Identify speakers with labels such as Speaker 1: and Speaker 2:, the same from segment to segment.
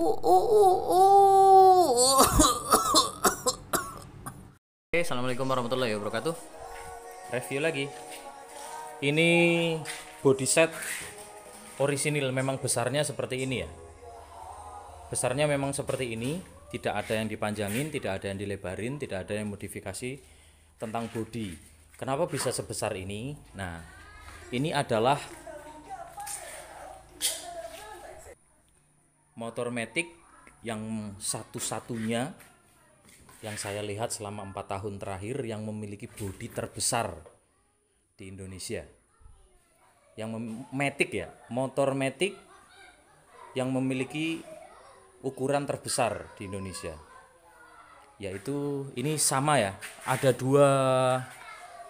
Speaker 1: Oke, assalamualaikum warahmatullahi wabarakatuh. Review lagi. Ini body set orisinil, memang besarnya seperti ini ya. Besarnya memang seperti ini, tidak ada yang dipanjangin, tidak ada yang dilebarin, tidak ada yang modifikasi tentang body. Kenapa bisa sebesar ini? Nah, ini adalah motor matic yang satu-satunya yang saya lihat selama 4 tahun terakhir yang memiliki bodi terbesar di Indonesia. Yang matic ya, motor matic yang memiliki ukuran terbesar di Indonesia. Yaitu ini sama ya, ada dua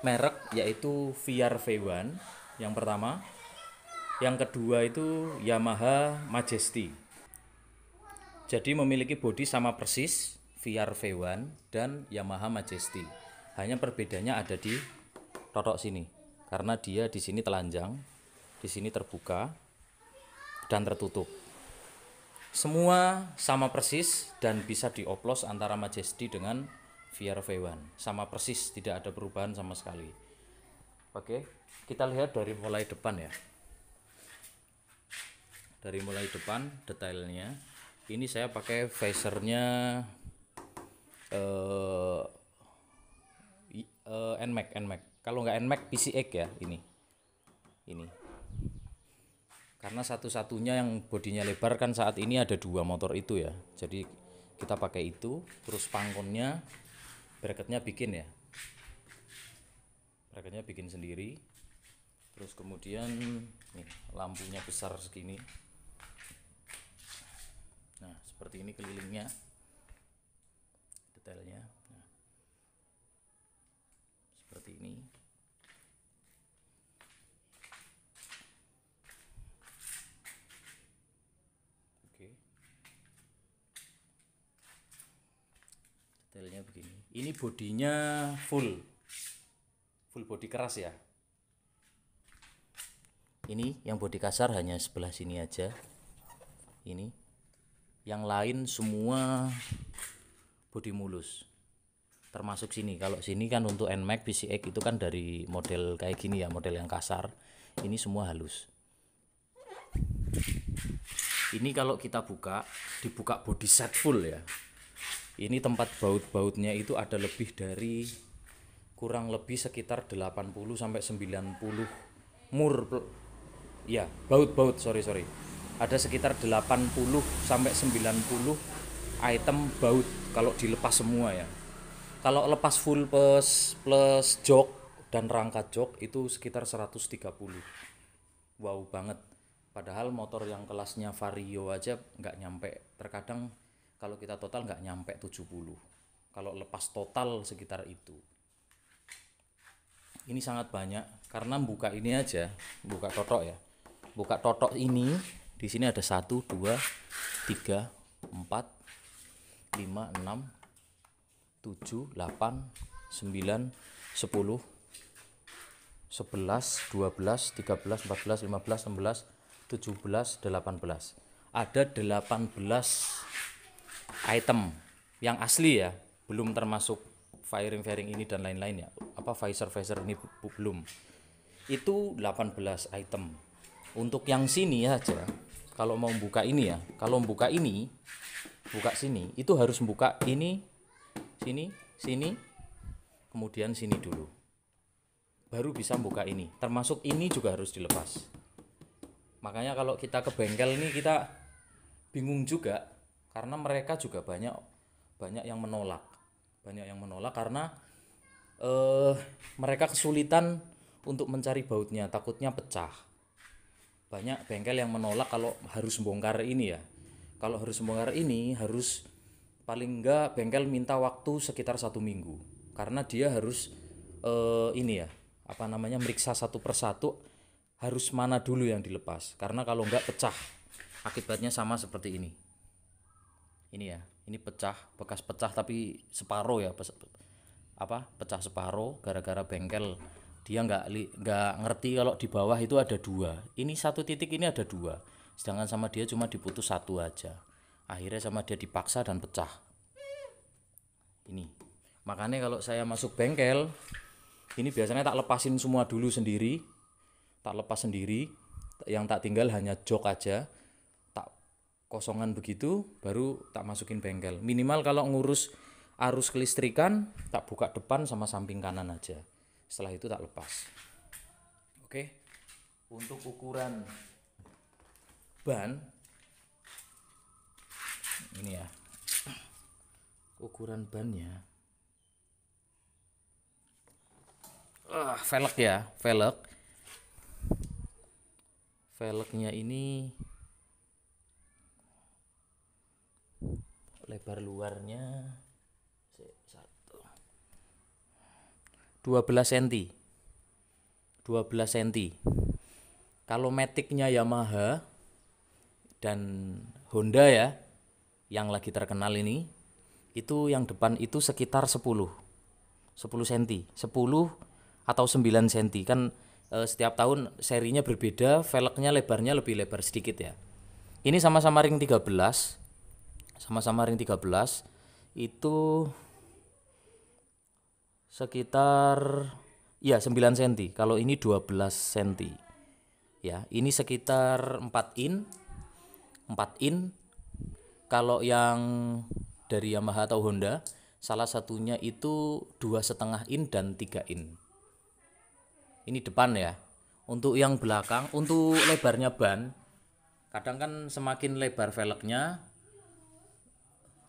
Speaker 1: merek, yaitu VR V1 yang pertama, yang kedua itu Yamaha Majesty. Jadi memiliki bodi sama persis VR V1 dan Yamaha Majesty. Hanya perbedaannya ada di totok sini. Karena dia di sini telanjang, di sini terbuka dan tertutup. Semua sama persis dan bisa dioplos antara Majesty dengan VR V1. Sama persis, tidak ada perubahan sama sekali. Oke, kita lihat dari mulai depan ya. Dari mulai depan detailnya. Ini saya pakai visornya NMAX. Kalau nggak NMAX PCX ya ini. Karena satu-satunya yang bodinya lebar kan saat ini ada dua motor itu ya. Jadi kita pakai itu, terus pangkonnya, bracketnya bikin ya. Bracketnya bikin sendiri. Terus kemudian nih lampunya besar segini. Nah seperti ini kelilingnya, detailnya. Nah, seperti ini. Oke. Detailnya begini. Ini bodinya full body keras ya. Ini yang bodi kasar hanya sebelah sini aja. Ini. Yang lain semua bodi mulus. Termasuk sini. Kalau sini kan untuk NMAX PCX itu kan dari model kayak gini ya, model yang kasar. Ini semua halus. Ini kalau kita dibuka body set full ya. Ini tempat baut-bautnya itu ada lebih dari kurang lebih sekitar 80 sampai 90 mur ya, baut sorry. Ada sekitar 80 sampai 90 item baut kalau dilepas semua ya. Kalau lepas full plus jok dan rangka jok itu sekitar 130. Wow banget. Padahal motor yang kelasnya Vario aja nggak nyampe. Terkadang kalau kita total nggak nyampe 70. Kalau lepas total sekitar itu. Ini sangat banyak karena buka ini aja, buka totok ya. Buka totok ini di sini ada 1, 2, 3, 4, 5, 6, 7, 8, 9, 10, 11, 12, 13, 14, 15, 16, 17, 18. Ada 18 item yang asli ya, belum termasuk fairing ini dan lain-lain ya. Visor ini belum. Itu 18 item. Untuk yang sini aja, kalau mau buka ini ya, buka sini, itu harus buka ini, sini, kemudian sini dulu. Baru bisa buka ini. Termasuk ini juga harus dilepas. Makanya kalau kita ke bengkel ini kita bingung juga, karena mereka juga banyak yang menolak. Karena mereka kesulitan untuk mencari bautnya, takutnya pecah. Banyak bengkel yang menolak kalau harus bongkar ini ya. Kalau harus bongkar ini harus paling enggak bengkel minta waktu sekitar 1 minggu. Karena dia harus meriksa satu persatu harus mana dulu yang dilepas. Karena kalau enggak pecah. Akibatnya sama seperti ini. Ini ya, ini pecah, bekas pecah tapi separuh ya. Pecah separuh gara-gara bengkel dia nggak ngerti kalau di bawah itu ada 2. Ini 1 titik, ini ada 2, sedangkan sama dia cuma diputus 1 aja. Akhirnya sama dia dipaksa dan pecah. Ini. Makanya kalau saya masuk bengkel, ini biasanya tak lepasin semua dulu sendiri. Tak lepas sendiri. Yang tak tinggal hanya jok aja. Tak kosongan begitu, baru tak masukin bengkel. Minimal kalau ngurus arus kelistrikan, tak buka depan sama samping kanan aja. Setelah itu tak lepas. Oke. Untuk ukuran ban, ini ya, ukuran bannya, velg ya, velgnya ini lebar luarnya 12 cm. 12 cm. Kalau maticnya Yamaha dan Honda ya, yang lagi terkenal ini, itu yang depan itu sekitar 10 cm, 10 atau 9 cm kan. Setiap tahun serinya berbeda, velgnya lebarnya lebih lebar sedikit ya. Ini sama-sama ring 13, itu sekitar ya 9 cm. Kalau ini 12 cm. Ya, ini sekitar 4 in. Kalau yang dari Yamaha atau Honda, salah satunya itu 2,5 in dan 3 in. Ini depan ya. Untuk yang belakang, untuk lebarnya ban, kadang kan semakin lebar velgnya,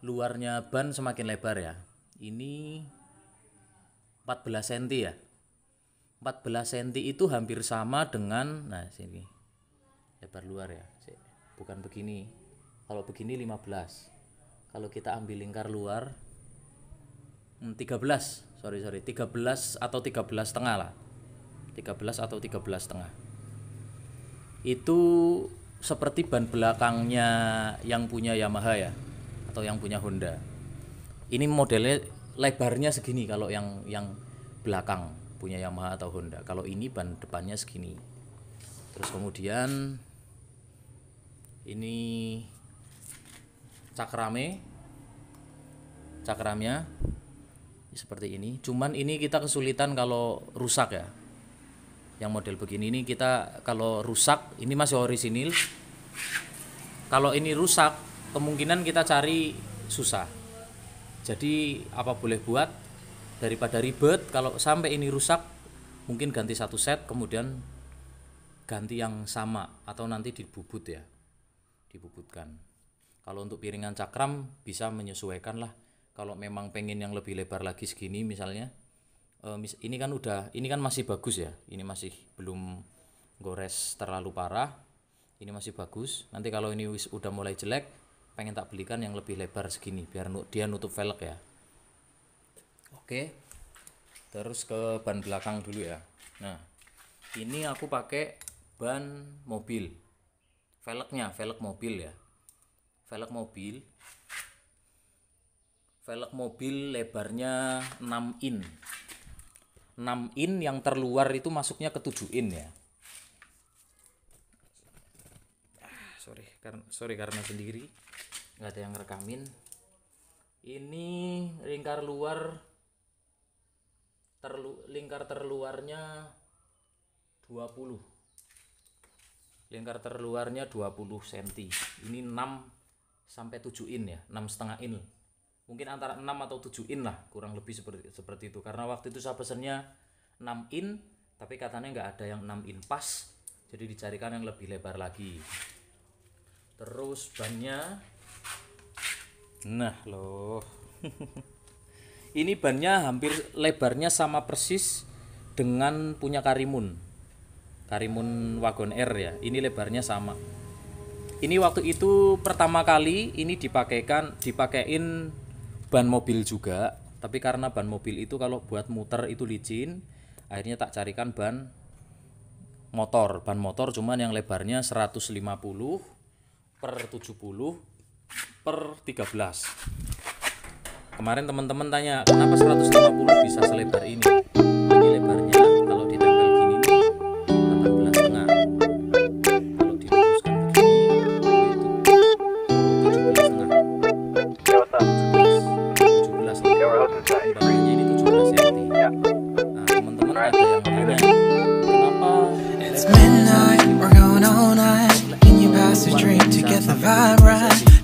Speaker 1: luarnya ban semakin lebar ya. Ini 14 cm ya. 14 cm itu hampir sama dengan, nah sini lebar luar ya, bukan begini. Kalau begini 15. Kalau kita ambil lingkar luar 13 atau 13 setengah lah. 13 atau 13 setengah. Itu seperti ban belakangnya yang punya Yamaha ya, atau yang punya Honda. Ini modelnya lebarnya segini kalau yang belakang punya Yamaha atau Honda. Kalau ini ban depannya segini. Terus kemudian ini cakramnya seperti ini. Cuman ini kita kesulitan kalau rusak ya. Yang model begini ini kita kalau rusak, ini masih orisinil. Kalau ini rusak, kemungkinan kita cari susah. Jadi apa boleh buat, daripada ribet, kalau sampai ini rusak, mungkin ganti satu set, kemudian ganti yang sama, atau nanti dibubut ya, dibubutkan. Kalau untuk piringan cakram bisa menyesuaikan lah. Kalau memang pengen yang lebih lebar lagi segini misalnya, ini kan masih bagus ya, ini masih belum gores terlalu parah, ini masih bagus. Nanti kalau ini udah mulai jelek, pengen tak belikan yang lebih lebar segini biar dia nutup velg ya. Oke, terus ke ban belakang dulu ya. Nah, ini aku pakai ban mobil, velg mobil ya, velg mobil lebarnya 6 in. 6 in yang terluar itu masuknya ke 7 in ya. Sorry karena sendiri nggak ada yang rekamin. Ini lingkar terluarnya 20. Lingkar terluarnya 20 cm. Ini 6 sampai 7 in ya, 6,5 in. Mungkin antara 6 atau 7 in lah, kurang lebih seperti itu. Karena waktu itu saya pesennya 6 in, tapi katanya nggak ada yang 6 in pas, jadi dicarikan yang lebih lebar lagi. Terus bannya, nah loh, ini bannya hampir lebarnya sama persis dengan punya Karimun Wagon R ya. Ini lebarnya sama. Ini waktu itu pertama kali ini dipakein ban mobil juga, tapi karena ban mobil itu kalau buat muter itu licin, akhirnya tak carikan ban motor cuman yang lebarnya 150 per 70 per 13. Kemarin teman-teman tanya kenapa 150 bisa selebar ini. Ini lebarnya kalau ditempel gini nih 18,5. Kalau diluruskan begini itu 17,5.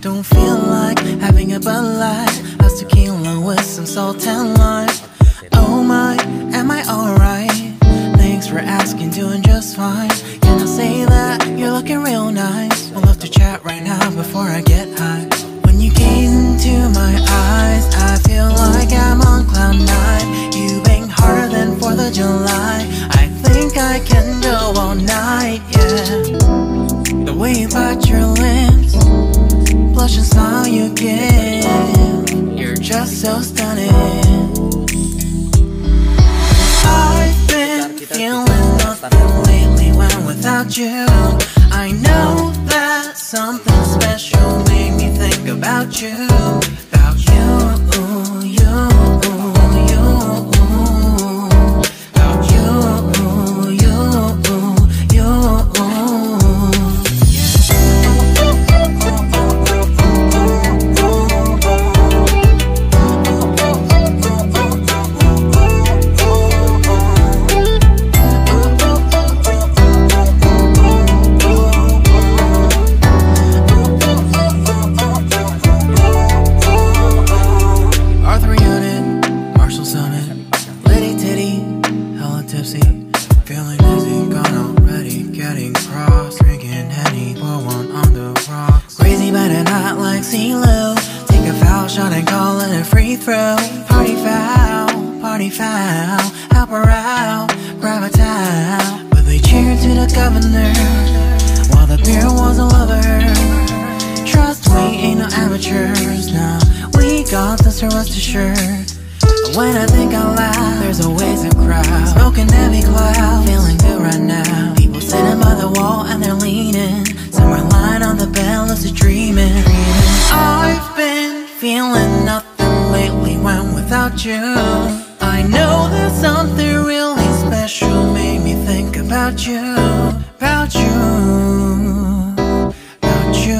Speaker 2: Don't feel like having a Bud Light, a tequila with some salt and lime. Oh my, am I alright? Thanks for asking, doing just fine. Can I say that you're looking real nice? I'd love to chat right now before I get high. When you gaze into my eyes, I feel like I'm on cloud nine. You bang harder than 4th of July. I think I can go all night, yeah. The way you bite your lips, blush and smile you give, you're just so stunning. I've been feeling nothing lately when without you. I know that something special made me think about you. About you, you, you. About you, you, you. Arthur Unit, Marshall Summit, Lady Titty, hella tipsy, feeling dizzy, gone already, getting cross, drinking Henny, pour one on the rocks. Crazy but not like CeeLo, take a foul shot and call it a free throw. Party foul, help her out, grab a towel. But they cheered to the governor, while the beer was a lover. Trust we ain't no amateurs, nah, we got this, rest assured. When I think out loud, there's always a crowd, smoking heavy cloud, feeling good right now. People sitting by the wall and they're leaning, somewhere lying on the bed, lucid dreaming. I've been feeling nothing lately when without you. I know that something really special made me think about you, about you, about you.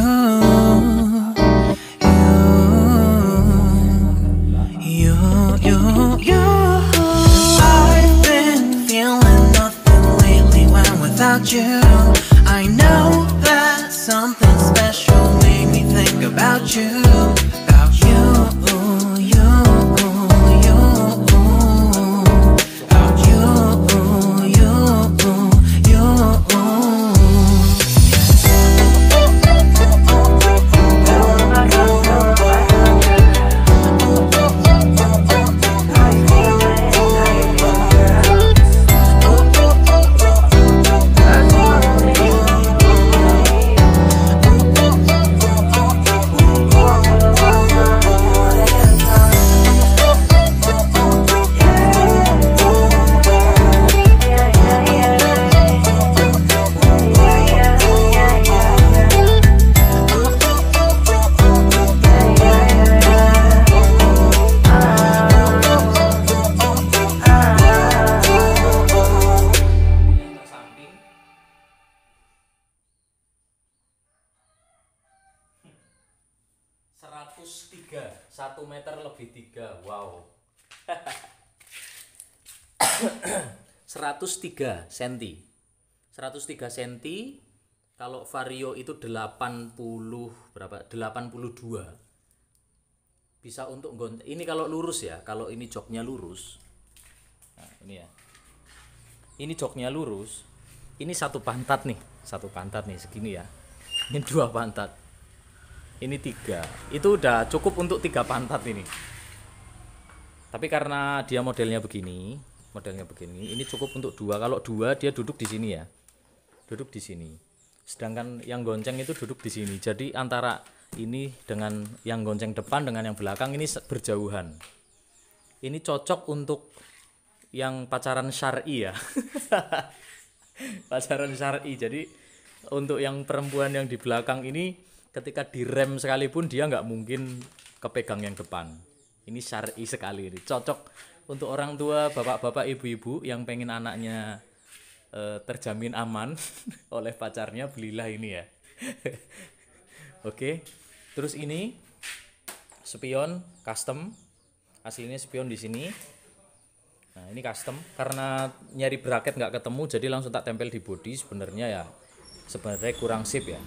Speaker 2: I've been feeling nothing lately when without you. I know that something special made me think about you, about you, you, you, about you, you, you.
Speaker 1: Tiga, 1 meter lebih 3, wow. 103 cm. 103 cm. Kalau vario itu 80 berapa? 82. Bisa untuk gonta. Ini kalau lurus ya, kalau ini joknya lurus. Nah, ini ya. Ini joknya lurus. Ini satu pantat nih segini ya. Ini 2 pantat. Ini 3. Itu udah cukup untuk 3 pantat ini. Tapi karena dia modelnya begini, ini cukup untuk 2. Kalau 2 dia duduk di sini ya. Duduk di sini. Sedangkan yang gonceng itu duduk di sini. Jadi antara ini dengan yang gonceng depan dengan yang belakang ini berjauhan. Ini cocok untuk yang pacaran syar'i ya. Pacaran syar'i. Jadi untuk yang perempuan yang di belakang ini ketika direm sekalipun dia nggak mungkin kepegang yang depan. Ini syar'i sekali, ini cocok untuk orang tua, bapak-bapak, ibu-ibu yang pengen anaknya terjamin aman oleh pacarnya, belilah ini ya. Oke. Terus ini spion custom, aslinya spion di sini. Nah ini custom karena nyari bracket nggak ketemu, jadi langsung tak tempel di body. Sebenarnya kurang sip ya.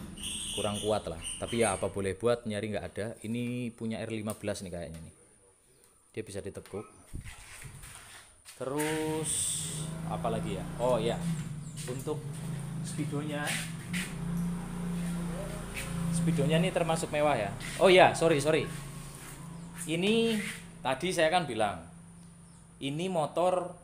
Speaker 1: kurang kuat lah. Tapi ya apa boleh buat, nyari nggak ada. Ini punya R15 nih kayaknya nih. Dia bisa ditekuk. Terus apa lagi ya? Oh ya, untuk speedonya ini termasuk mewah ya. Oh ya, sorry. Ini tadi saya kan bilang, ini motor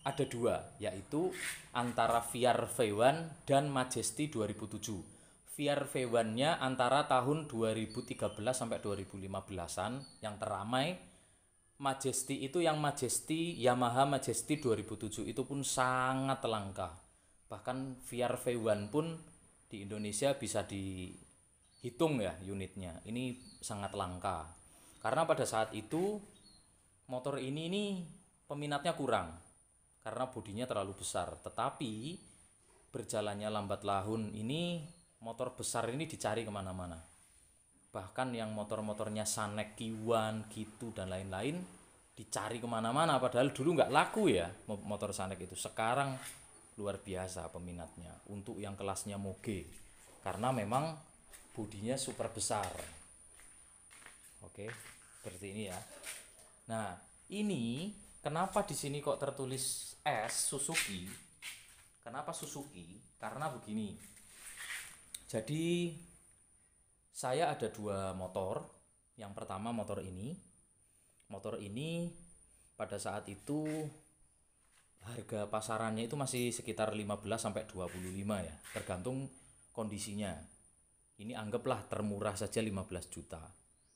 Speaker 1: ada dua, yaitu antara VR V1 dan Majesty 2007. VR V1-nya antara tahun 2013 sampai 2015-an yang teramai. Majesty itu yang Yamaha Majesty 2007 itu pun sangat langka. Bahkan VR V1 pun di Indonesia bisa dihitung ya unitnya. Ini sangat langka. Karena pada saat itu motor ini peminatnya kurang. Karena bodinya terlalu besar. Tetapi berjalannya lambat laun ini motor besar ini dicari kemana-mana. Bahkan yang motor-motornya Sanek K1 gitu dan lain-lain dicari kemana-mana, padahal dulu nggak laku ya motor Sanek itu. Sekarang luar biasa peminatnya untuk yang kelasnya moge, karena memang bodinya super besar. Oke, seperti ini ya. Nah, ini kenapa di sini kok tertulis S Suzuki? Kenapa Suzuki? Karena begini. Jadi saya ada dua motor. Yang pertama motor ini. Motor ini pada saat itu harga pasarannya itu masih sekitar 15 sampai 25 ya, tergantung kondisinya. Ini anggaplah termurah saja 15 juta.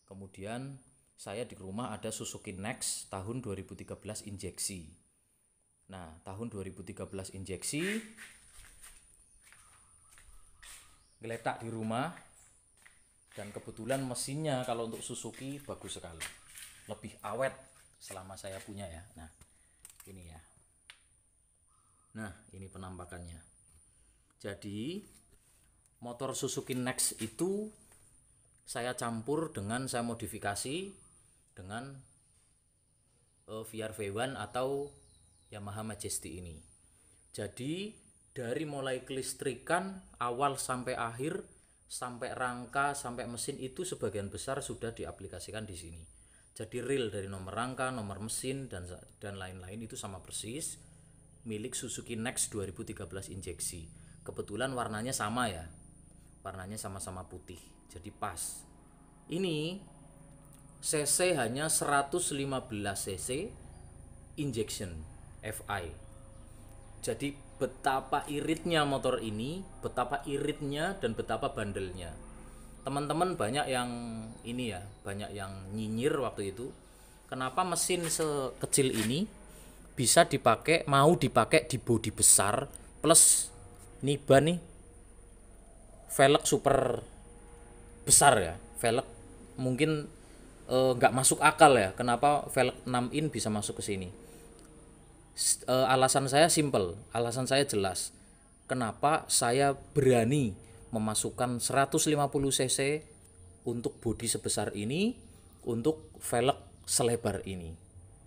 Speaker 1: Kemudian saya di rumah ada Suzuki Next tahun 2013 injeksi. Nah, tahun 2013 injeksi geletak di rumah. Dan kebetulan mesinnya kalau untuk Suzuki bagus sekali, lebih awet selama saya punya ya. Nah ini ya, nah ini penampakannya. Jadi motor Suzuki Next itu saya campur dengan, saya modifikasi dengan VR V1 atau Yamaha Majesty ini. Jadi dari mulai kelistrikan awal sampai akhir, sampai rangka, sampai mesin itu sebagian besar sudah diaplikasikan di sini. Jadi real dari nomor rangka, nomor mesin dan lain-lain itu sama persis milik Suzuki Next 2013 injeksi. Kebetulan warnanya sama ya. Warnanya sama-sama putih. Jadi pas. Ini cc hanya 115 cc injection FI. Jadi betapa iritnya motor ini, betapa iritnya dan betapa bandelnya. Teman-teman banyak yang ini ya, banyak yang nyinyir waktu itu. Kenapa mesin sekecil ini bisa dipakai, mau dipakai di bodi besar plus nih ban nih velg super besar ya. Velg mungkin nggak masuk akal ya. Kenapa velg 6 in bisa masuk ke sini? Alasan saya simple, alasan saya jelas. Kenapa saya berani memasukkan 150 cc untuk bodi sebesar ini, untuk velg selebar ini.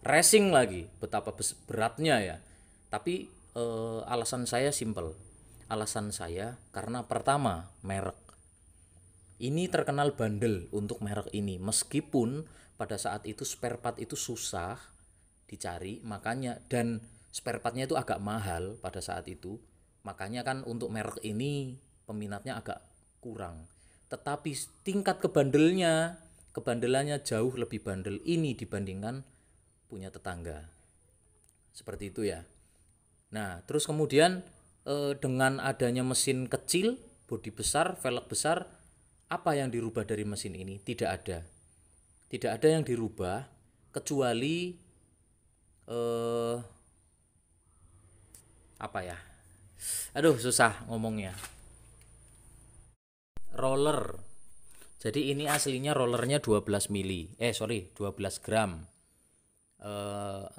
Speaker 1: Racing lagi, betapa beratnya ya. Tapi alasan saya simple. Alasan saya karena pertama, merek. Ini terkenal bandel untuk merek ini. Meskipun pada saat itu spare part itu susah dicari, makanya, dan spare partnya itu agak mahal pada saat itu, makanya kan untuk merek ini peminatnya agak kurang. Tetapi tingkat kebandelannya jauh lebih bandel ini dibandingkan punya tetangga. Seperti itu ya. Nah, terus kemudian dengan adanya mesin kecil, bodi besar, velg besar, apa yang dirubah dari mesin ini? Tidak ada. Tidak ada yang dirubah kecuali apa ya? Aduh, susah ngomongnya. Roller. Jadi ini aslinya rollernya 12 gram.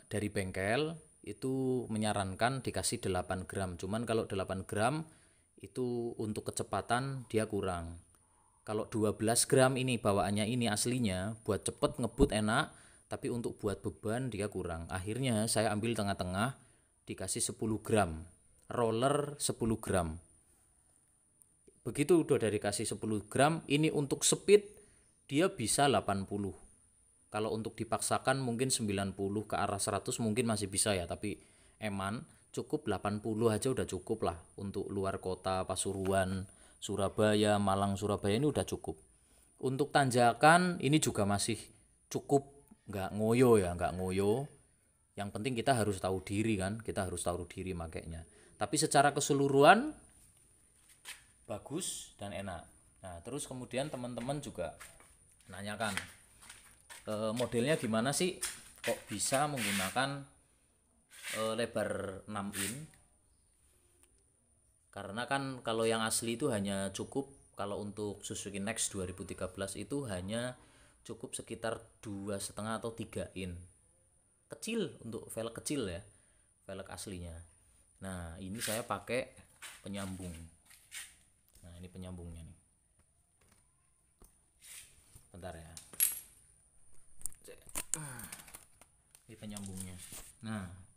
Speaker 1: Dari bengkel itu menyarankan dikasih 8 gram. Cuman kalau 8 gram itu untuk kecepatan dia kurang. Kalau 12 gram ini bawaannya ini aslinya buat cepet ngebut enak, tapi untuk buat beban dia kurang. Akhirnya saya ambil tengah-tengah, dikasih 10 gram. Roller 10 gram. begitu udah dari kasih 10 gram, ini untuk speed dia bisa 80. Kalau untuk dipaksakan mungkin 90 ke arah 100 mungkin masih bisa ya, tapi eman cukup 80 aja udah cukup lah untuk luar kota Pasuruan, Surabaya, Malang, Surabaya ini udah cukup. Untuk tanjakan ini juga masih cukup, nggak ngoyo ya, nggak ngoyo. Yang penting kita harus tahu diri kan, kita harus tahu diri makanya. Tapi secara keseluruhan bagus dan enak. Nah, terus kemudian teman-teman juga nanyakan modelnya gimana sih kok bisa menggunakan lebar 6 in, karena kan kalau yang asli itu hanya cukup, kalau untuk Suzuki Next 2013 itu hanya cukup sekitar 2,5 atau 3 in, kecil untuk velg kecil ya, velg aslinya. Nah ini saya pakai penyambung. Nah ini penyambungnya nih, bentar ya, ini penyambungnya. Nah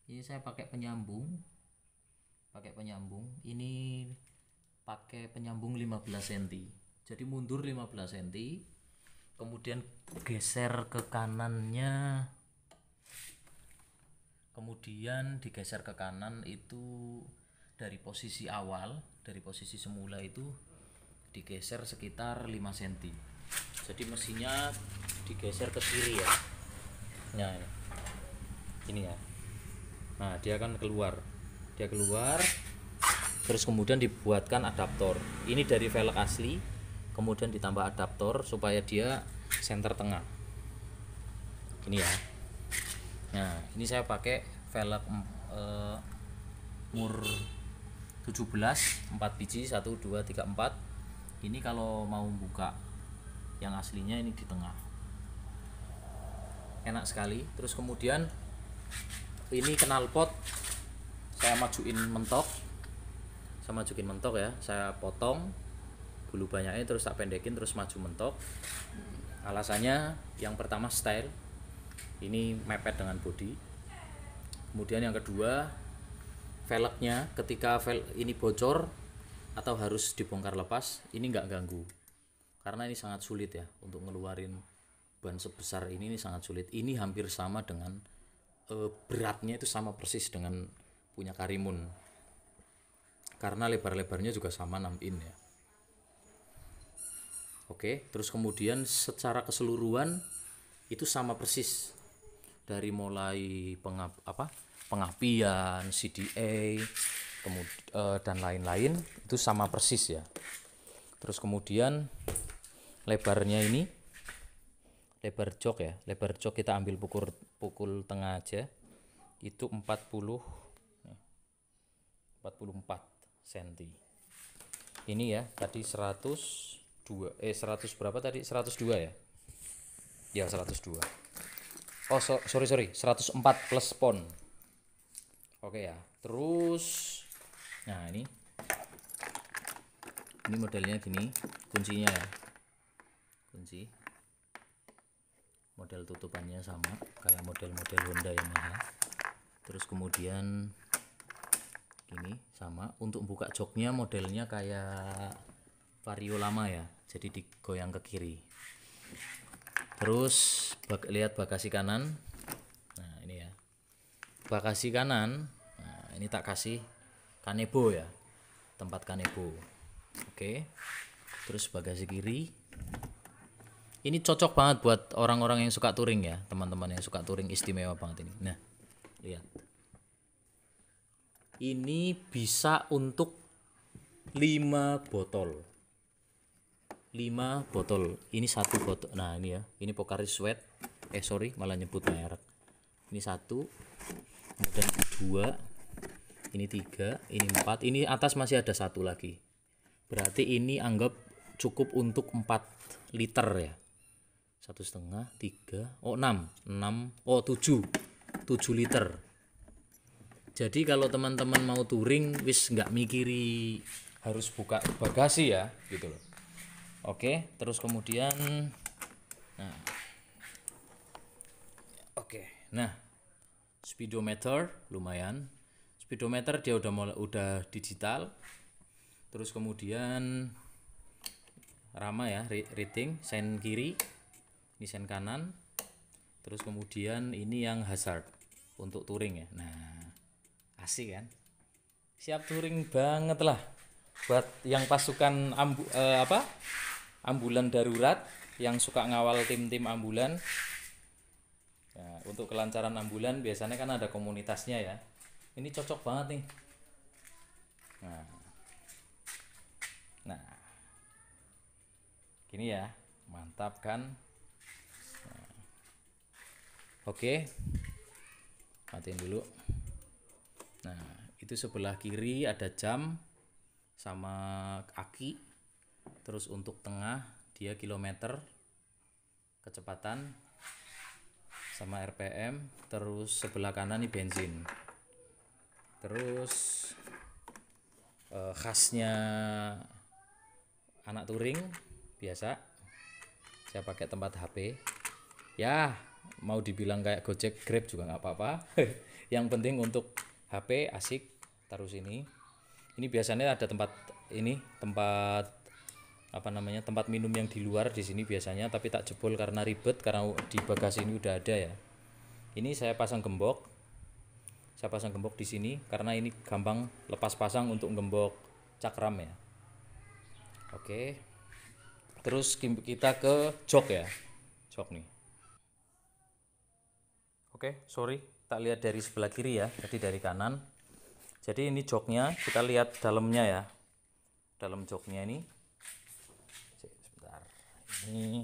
Speaker 1: ini saya pakai penyambung, ini pakai penyambung 15 cm, jadi mundur 15 cm, kemudian geser ke kanannya, kemudian digeser ke kanan itu dari posisi awal, dari posisi semula itu digeser sekitar 5 cm. Jadi mesinnya digeser ke kiri ya. Nah ini ya. Nah dia kan keluar, terus kemudian dibuatkan adaptor. Ini dari velg asli, kemudian ditambah adaptor supaya dia center tengah. Ini ya. Nah ini saya pakai velg mur 17 4 biji 1 2 3 4. Ini kalau mau buka yang aslinya ini di tengah, enak sekali. Terus kemudian ini knalpot saya majuin mentok, ya, saya potong bulu banyaknya terus tak pendekin terus maju mentok. Alasannya yang pertama style, ini mepet dengan bodi. Kemudian yang kedua, velgnya ketika velg ini bocor atau harus dibongkar lepas, ini nggak ganggu, karena ini sangat sulit ya untuk ngeluarin ban sebesar ini sangat sulit. Ini hampir sama dengan beratnya itu sama persis dengan punya Karimun, karena lebar-lebarnya juga sama 6 in ya. Oke, terus kemudian secara keseluruhan itu sama persis, dari mulai pengapian, CDA, dan lain-lain itu sama persis ya. Terus kemudian lebarnya ini, lebar jok ya, lebar jok kita ambil pukul tengah aja, itu 44 cm. Ini ya tadi 100 berapa tadi, 102 ya, ya 102. Oh sorry 104 plus pon. Oke ya. Terus nah ini modelnya gini, kuncinya ya, kunci, model tutupannya sama kayak model-model Honda Yamaha. Terus kemudian ini sama, untuk buka joknya modelnya kayak Vario lama ya, jadi digoyang ke kiri. Terus lihat bagasi kanan. Nah ini ya bagasi kanan. Nah ini tak kasih kanebo ya, tempat kanebo. Oke. Terus bagasi kiri ini cocok banget buat orang-orang yang suka touring ya, teman-teman yang suka touring, istimewa banget ini. Nah lihat, ini bisa untuk 5 botol. 5 botol, ini 1 botol. Nah ini ya, ini Pocari Sweat, malah nyebut merek. Ini 1, kemudian 2, ini 3, ini 4, ini atas masih ada 1 lagi. Berarti ini anggap cukup untuk 4 liter ya. 1,5, 3, 6, 7 liter. Jadi kalau teman-teman mau touring wis nggak mikiri harus buka bagasi ya, gitu loh. Oke, terus kemudian nah speedometer lumayan. Speedometer dia udah digital. Terus kemudian Rama ya, rating, sen kiri, ini sen kanan. Terus kemudian ini yang hazard untuk touring ya. Nah, asik kan? Siap touring banget lah. Buat yang pasukan ambulan darurat yang suka ngawal tim-tim ambulan. Nah, untuk kelancaran ambulan biasanya kan ada komunitasnya ya. Ini cocok banget nih. Nah, gini ya, mantap kan? Nah, oke, matiin dulu. Nah, itu sebelah kiri ada jam sama aki. Terus untuk tengah dia kilometer, kecepatan sama RPM. Terus sebelah kanan ini bensin. Terus khasnya anak touring biasa saya pakai tempat HP ya, mau dibilang kayak Gojek Grab juga nggak apa-apa. Yang penting untuk HP asik taruh sini. Ini biasanya ada tempat tempat minum yang di luar di sini biasanya, tapi tak jebol karena ribet karena di bagasi ini udah ada ya. Ini saya pasang gembok di sini karena ini gampang lepas pasang untuk gembok cakram ya. Oke. Terus kita ke jok ya. Jok nih. Oke, sorry, tak lihat dari sebelah kiri ya, tadi dari kanan. Jadi ini joknya, kita lihat dalamnya ya. Dalam joknya ini. Sebentar. Ini.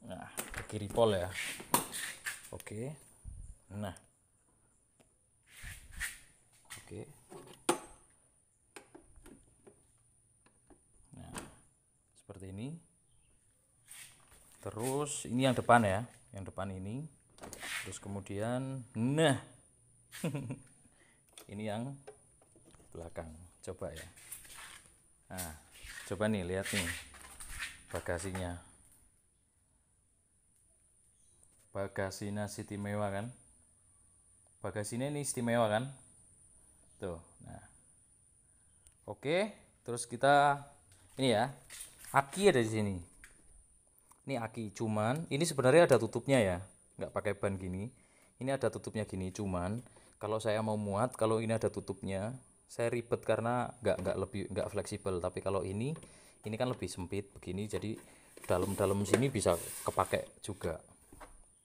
Speaker 1: Nah, ke kiri pol ya. Oke. Nah. Oke. Nah, seperti ini. Terus ini yang depan ya, yang depan ini. Terus kemudian, nah, ini yang belakang. Coba ya. Nah, coba nih lihat nih bagasinya. Bagasinya istimewa kan? Bagasinya ini istimewa kan? Tuh. Nah, oke. Terus kita ini ya, aki ada di sini. Ini aki, cuman ini sebenarnya ada tutupnya ya, nggak pakai ban gini. Ini ada tutupnya gini, cuman kalau saya mau muat, kalau ini ada tutupnya, saya ribet karena nggak fleksibel. Tapi kalau ini kan lebih sempit begini, jadi dalam sini bisa kepake juga,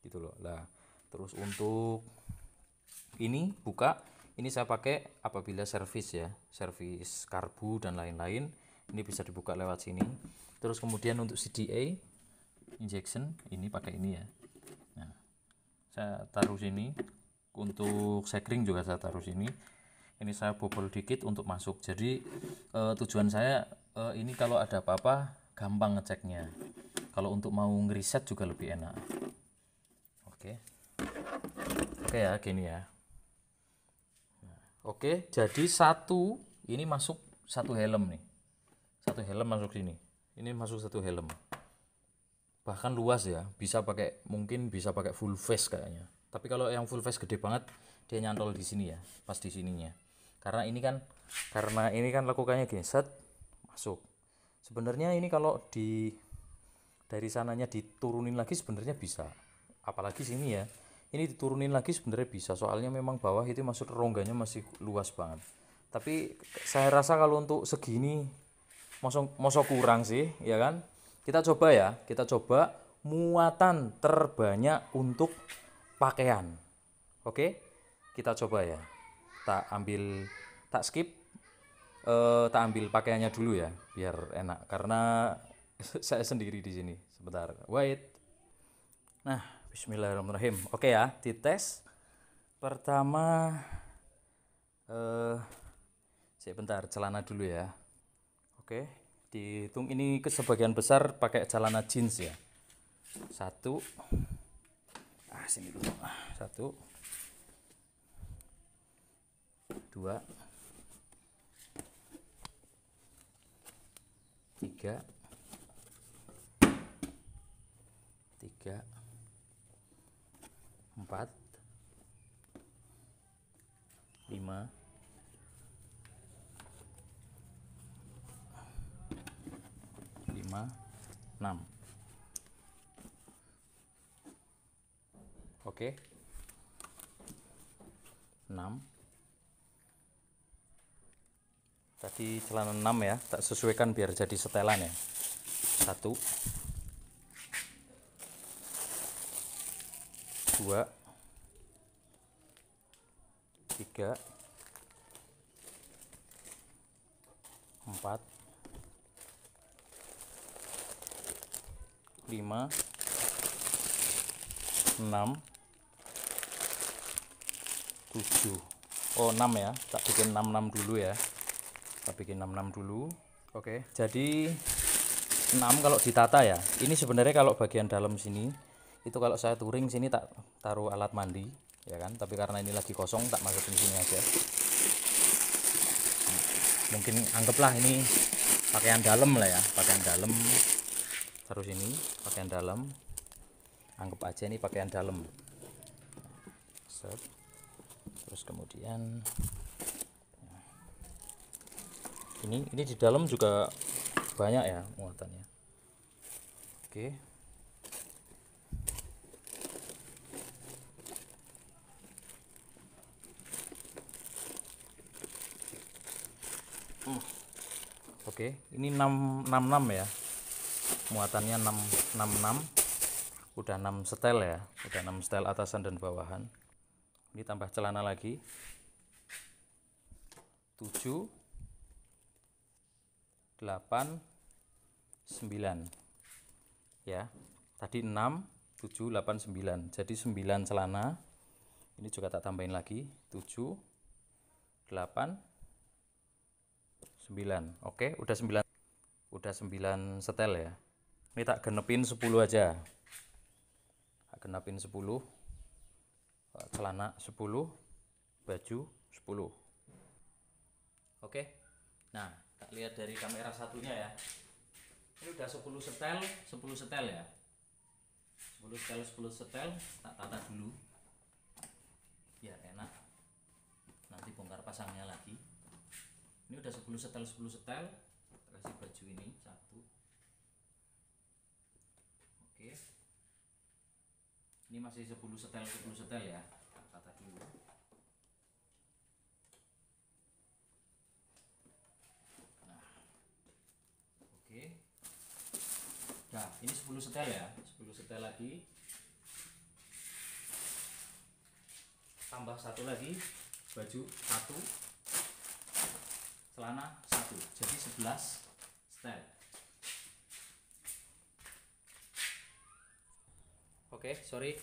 Speaker 1: gitu loh. Lah, terus untuk ini buka, ini saya pakai apabila servis ya, servis karbu dan lain-lain. Ini bisa dibuka lewat sini. Terus kemudian untuk CDA injection ini pakai ini ya. Nah, saya taruh sini. Untuk sekring juga saya taruh sini. Ini saya bobol dikit untuk masuk. Jadi tujuan saya ini kalau ada apa-apa gampang ngeceknya. Kalau untuk mau ngeriset juga lebih enak. Oke ya, gini ya. Oke, jadi ini masuk satu helm nih. Satu helm masuk sini. Ini masuk satu helm. Bahkan luas ya, mungkin bisa pakai full face kayaknya. Tapi kalau yang full face gede banget, dia nyantol di sini ya, pas di sininya. Karena ini kan lakukannya gini, set masuk. Sebenarnya ini kalau dari sananya diturunin lagi sebenarnya bisa. Apalagi sini ya. Ini diturunin lagi sebenarnya bisa, soalnya memang bawah itu masuk rongganya masih luas banget. Tapi saya rasa kalau untuk segini mosok kurang sih, ya kan? Kita coba muatan terbanyak untuk pakaian. Oke? Kita coba ya. Tak skip. Tak ambil pakaiannya dulu ya, biar enak karena saya sendiri di sini. Sebentar. Wait. Nah, bismillahirrahmanirrahim. Oke ya, dites. Pertama sebentar, celana dulu ya. Oke, dihitung ini sebagian besar pakai celana jeans ya. Sini dulu. 1 2 3 4 5 5, 6. Oke. 6. Tadi celana 6 ya, tak sesuaikan biar jadi setelan ya. 1, 2, 3, 4, 5, 6, 7. Oh 6 ya, tak bikin 66 dulu ya. Tak bikin 66 dulu. Oke, jadi 6 kalau ditata ya. Ini sebenarnya kalau bagian dalam sini itu kalau saya touring sini tak taruh alat mandi ya kan, tapi karena ini lagi kosong tak masukin sini aja. Mungkin anggaplah ini pakaian dalam lah ya, pakaian dalam. Taruh sini pakaian dalam. Anggap aja ini pakaian dalam. Set. Terus kemudian ini di dalam juga banyak ya muatannya. Oke. Oke, ini 666 ya. Muatannya 666. Udah 6 setel ya. Udah 6 setel atasan dan bawahan. Ini tambah celana lagi. 7, 8, 9 ya. Tadi 6, 7, 8, 9. Jadi 9 celana. Ini juga tak tambahin lagi. 7, 8, 9. Oke, udah 9. Udah 9 setel ya. Ini tak genepin 10 aja. Tak genepin 10. Celana 10, baju 10. Oke. Nah, tak lihat dari kamera satunya ya. Ini udah 10 setel, 10 setel ya. 10 setel, 10 setel, tak tata dulu. Biar enak. Nanti bongkar pasangnya lagi. Ini udah 10 setel, 10 setel. Kasih baju ini 1. Oke. Ini masih 10 setel, 10 setel ya. Tata dulu. Nah. Oke. Nah, ini 10 setel ya. 10 setel lagi. Tambah 1 lagi. Baju 1. Celana 1. Jadi 11 setel. Oke, sorry.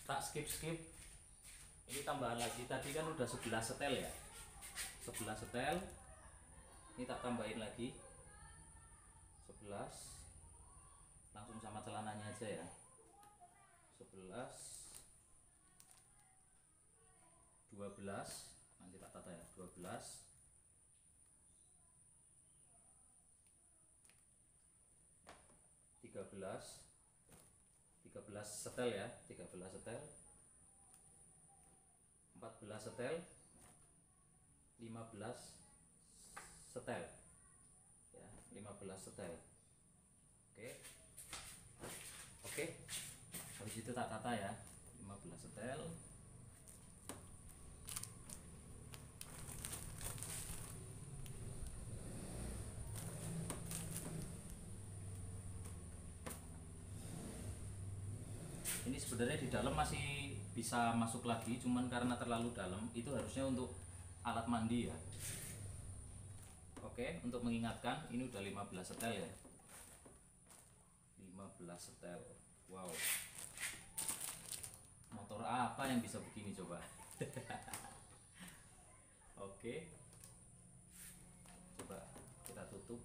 Speaker 1: Tak skip. Ini tambahan lagi. Tadi kan udah 11 setel ya. 11 setel. Ini tak tambahin lagi. 11. Langsung sama celananya aja ya. 11, 12. Nanti tak tata ya. 12, 13 setel ya, 13 setel, 14 setel, 15 setel ya, 15 setel. Oke, habis itu tak tata ya. 15 setel. Ini sebenarnya di dalam masih bisa masuk lagi, cuman karena terlalu dalam itu harusnya untuk alat mandi ya. Oke, untuk mengingatkan ini udah 15 setel ya. 15 setel. Wow. Motor apa yang bisa begini coba? Oke. Coba kita tutup.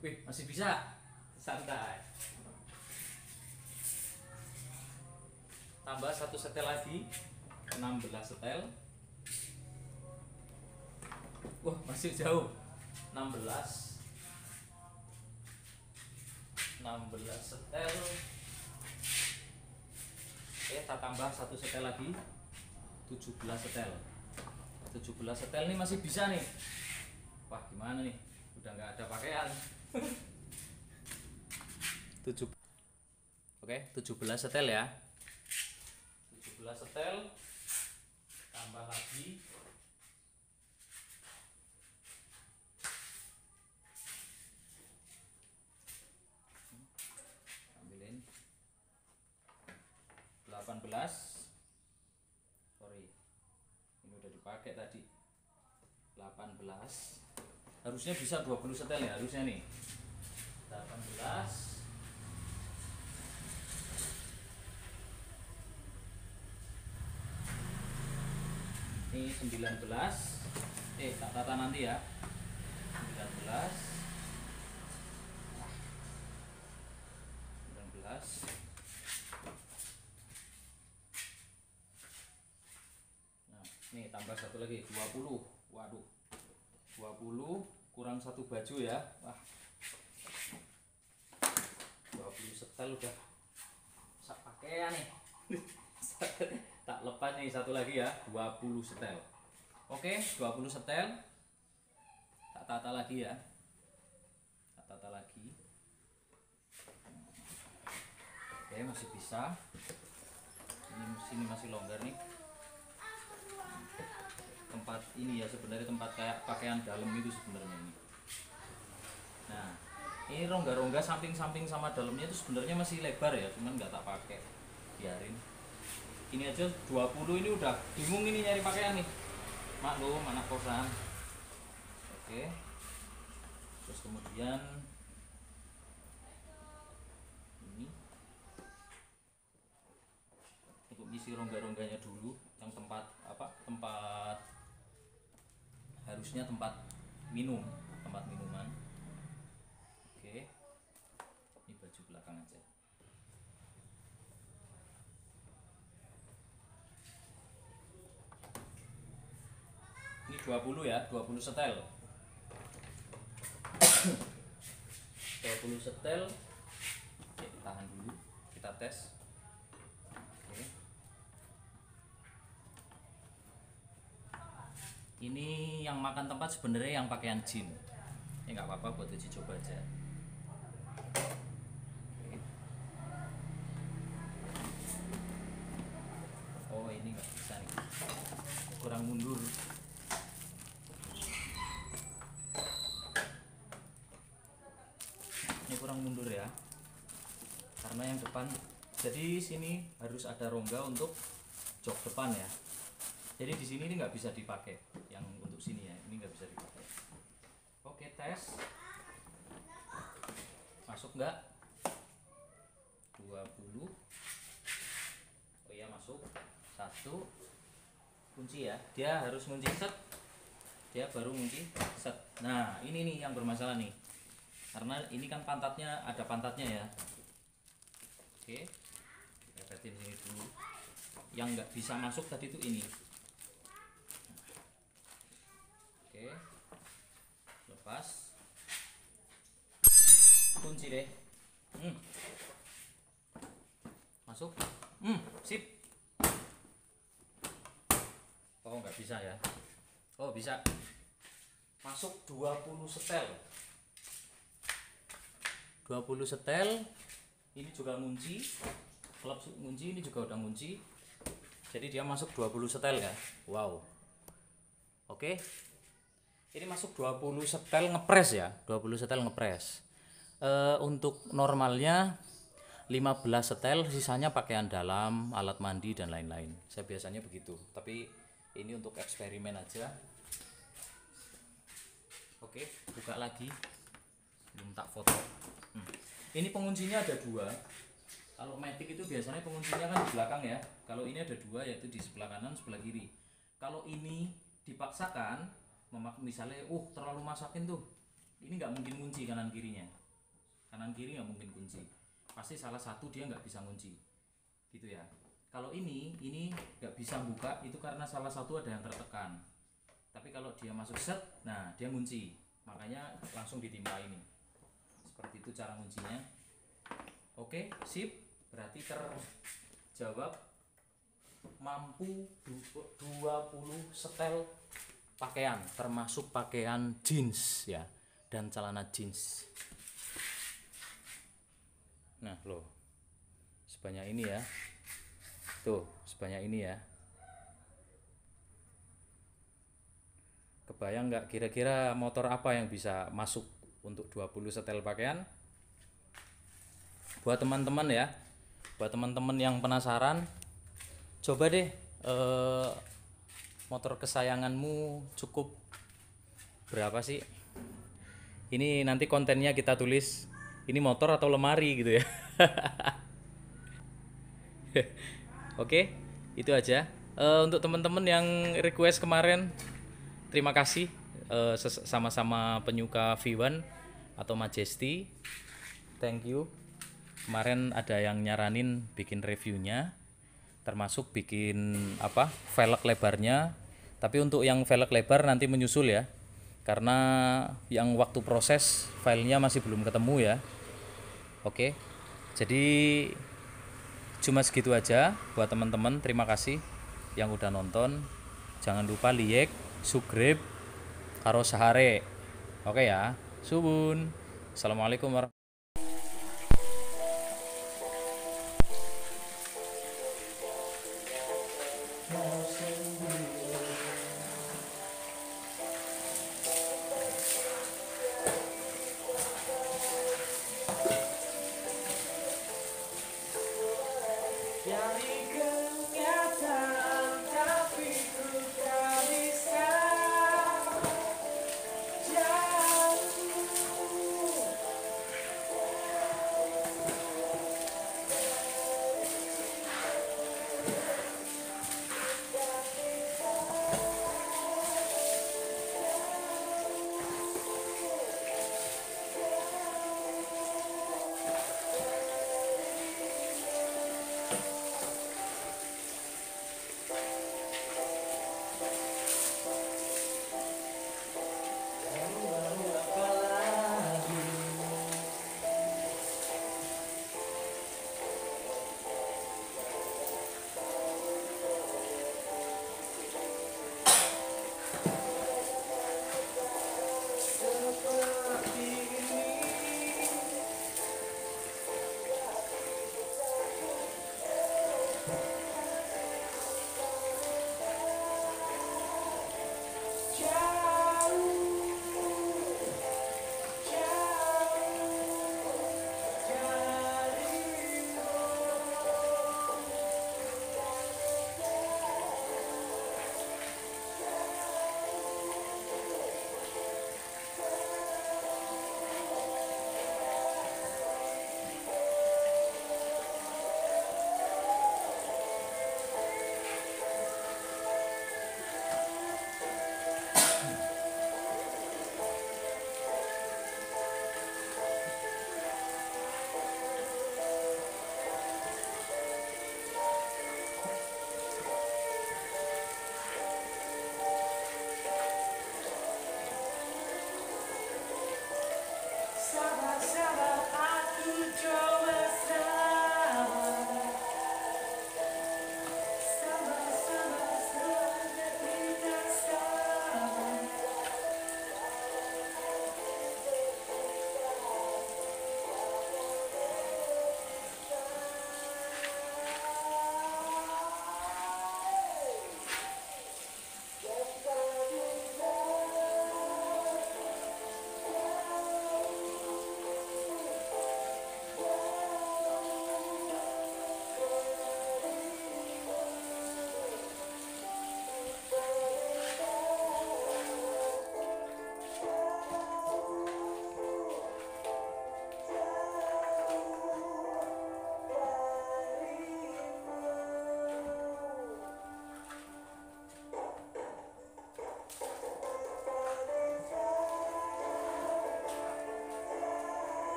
Speaker 1: Wih, masih bisa. Santai. Tambah 1 setel lagi, 16 setel. Wah, masih jauh. 16 setel. Tak tambah 1 setel lagi, 17 setel. 17 setel ini masih bisa nih. Wah, gimana nih? Udah nggak ada pakaian. 17 setel ya. 17 setel tambah lagi ambilin 18. Sorry, ini udah dipakai tadi. 18 harusnya bisa 20 setel ya, harusnya nih. 18 ini 19, tak tata nanti ya. 19 nah nih tambah satu lagi 20. Waduh, 20 kurang satu baju ya. Wah, 20 setel udah sak pakaian nih. Tak lepas nih satu lagi ya, 20 setel. Oke, 20 setel. Tak tata lagi ya. Tak tata lagi. Oke, masih bisa. Ini sini masih longgar nih. Tempat ini ya sebenarnya tempat kayak pakaian dalam itu sebenarnya ini. Nah, ini rongga-rongga samping-samping sama dalamnya itu sebenarnya masih lebar ya, cuman nggak tak pakai. Biarin. Ini aja 20 ini udah bingung ini nyari pakaian nih. Maklum anak kosan. Oke. Terus kemudian ini untuk isi rongga-rongganya dulu yang tempat tempat harusnya tempat minum, tempat minuman. Oke. Ini baju belakang aja. Ini 20 ya, 20 setel. 20 setel. Oke, tahan dulu. Kita tes. Oke. Ini yang makan tempat sebenarnya yang pakaian jin. Ya nggak apa-apa buat uji coba aja. Oke. Oh, ini nggak bisa nih. Kurang mundur. Ini kurang mundur ya, karena yang depan, jadi sini harus ada rongga untuk jok depan ya. Jadi di sini ini nggak bisa dipakai, yang untuk sini ya, ini nggak bisa dipakai. Oke, tes, masuk nggak? 20. Oh iya masuk. 1 kunci ya, dia harus kunci set, dia baru kunci set. Nah ini nih yang bermasalah nih. Karena ini kan pantatnya, ada pantatnya ya. Oke, kita repetin sini dulu. Yang nggak bisa masuk tadi itu ini. Oke, lepas, kunci deh. Masuk. Sip. Oh nggak bisa ya. Oh bisa. Masuk 20 setel. 20 setel. Ini juga ngunci. Klep ngunci, ini juga udah ngunci. Jadi dia masuk 20 setel ya. Wow. Oke. Ini masuk 20 setel ngepres ya. 20 setel ngepres. Untuk normalnya 15 setel, sisanya pakaian dalam, alat mandi dan lain-lain. Saya biasanya begitu. Tapi ini untuk eksperimen aja. Oke, buka lagi. Belum tak foto. Ini penguncinya ada 2. Kalau Matic itu biasanya penguncinya kan di belakang ya. Kalau ini ada 2, yaitu di sebelah kanan, sebelah kiri. Kalau ini dipaksakan, misalnya, terlalu masakin tuh, ini nggak mungkin kunci kanan kirinya. Kanan kiri nggak mungkin kunci. Pasti salah satu dia nggak bisa kunci, gitu ya. Kalau ini nggak bisa buka, itu karena salah satu ada yang tertekan. Tapi kalau dia masuk set, nah dia kunci. Makanya langsung ditimpa ini. Seperti itu cara kuncinya. Oke, sip. Berarti terjawab, mampu 20 setel pakaian, termasuk pakaian jeans ya, dan celana jeans. Nah loh, sebanyak ini ya, tuh sebanyak ini ya. Kebayang nggak kira-kira motor apa yang bisa masuk untuk 20 setel pakaian? Buat teman-teman ya, buat teman-teman yang penasaran, coba deh motor kesayanganmu cukup berapa sih? Ini nanti kontennya kita tulis, ini motor atau lemari gitu ya. Oke, itu aja. Untuk teman-teman yang request kemarin, terima kasih. Sama-sama penyuka V1 atau Majesty, thank you. Kemarin ada yang nyaranin bikin reviewnya, termasuk bikin apa, velg lebarnya. Tapi untuk yang velg lebar nanti menyusul ya, karena yang waktu proses filenya masih belum ketemu ya. Oke, jadi cuma segitu aja buat teman-teman. Terima kasih yang udah nonton. Jangan lupa like, subscribe, karo sahare. Oke ya, subun. Assalamualaikum warahmatullahi wabarakatuh.